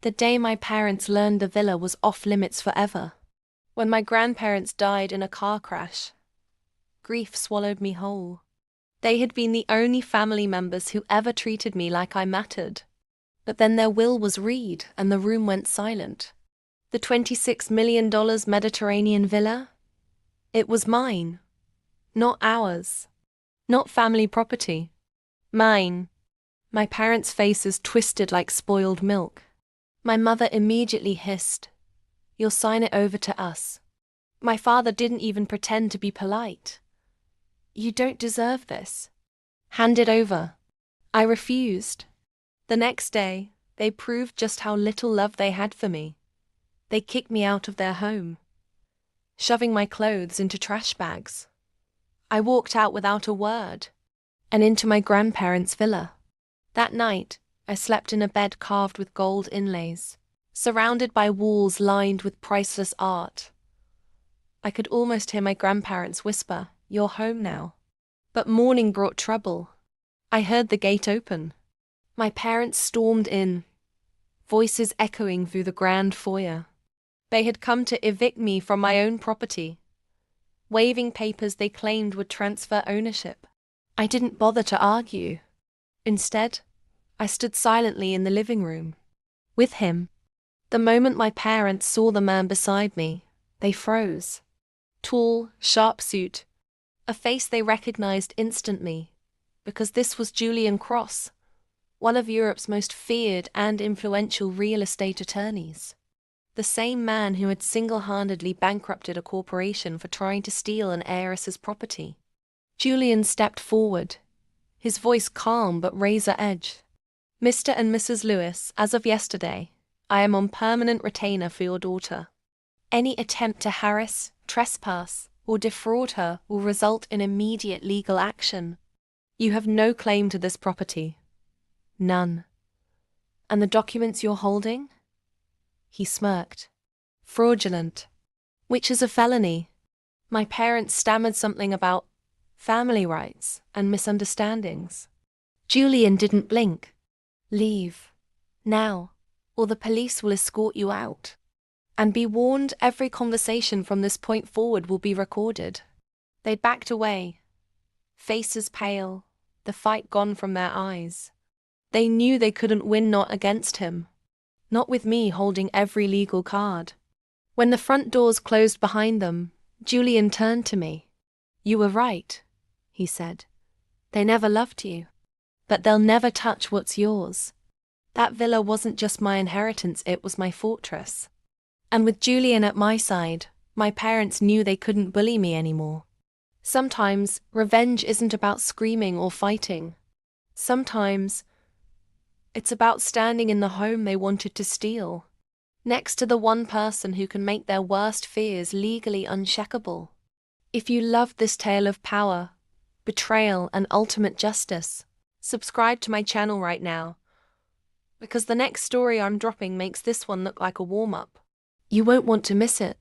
The day my parents learned the villa was off limits forever. When my grandparents died in a car crash, grief swallowed me whole. They had been the only family members who ever treated me like I mattered. But then their will was read and the room went silent. The $26 million Mediterranean villa? It was mine. Not ours. Not family property. Mine. My parents' faces twisted like spoiled milk. My mother immediately hissed, "You'll sign it over to us." My father didn't even pretend to be polite. "You don't deserve this. Hand it over." I refused. The next day, they proved just how little love they had for me. They kicked me out of their home, shoving my clothes into trash bags. I walked out without a word, and into my grandparents' villa. That night, I slept in a bed carved with gold inlays, surrounded by walls lined with priceless art. I could almost hear my grandparents whisper, "You're home now." But morning brought trouble. I heard the gate open. My parents stormed in, voices echoing through the grand foyer. They had come to evict me from my own property, waving papers they claimed would transfer ownership. I didn't bother to argue. Instead, I stood silently in the living room, with him. The moment my parents saw the man beside me, they froze. Tall, sharp suit, a face they recognized instantly, because this was Julian Cross, one of Europe's most feared and influential real estate attorneys. The same man who had single-handedly bankrupted a corporation for trying to steal an heiress's property. Julian stepped forward, his voice calm but razor-edge. "Mr. and Mrs. Lewis, as of yesterday, I am on permanent retainer for your daughter. Any attempt to harass, trespass, or defraud her will result in immediate legal action. You have no claim to this property. None. And the documents you're holding?" He smirked. "Fraudulent. Which is a felony." My parents stammered something about family rights and misunderstandings. Julian didn't blink. "Leave. Now, or the police will escort you out. And be warned, every conversation from this point forward will be recorded." They backed away, faces pale, the fight gone from their eyes. They knew they couldn't win, not against him. Not with me holding every legal card. When the front doors closed behind them, Julian turned to me. "You were right," he said. "They never loved you. But they'll never touch what's yours." That villa wasn't just my inheritance, it was my fortress. And with Julian at my side, my parents knew they couldn't bully me anymore. Sometimes, revenge isn't about screaming or fighting. Sometimes, it's about standing in the home they wanted to steal, next to the one person who can make their worst fears legally uncheckable. If you loved this tale of power, betrayal, and ultimate justice, subscribe to my channel right now, because the next story I'm dropping makes this one look like a warm-up. You won't want to miss it.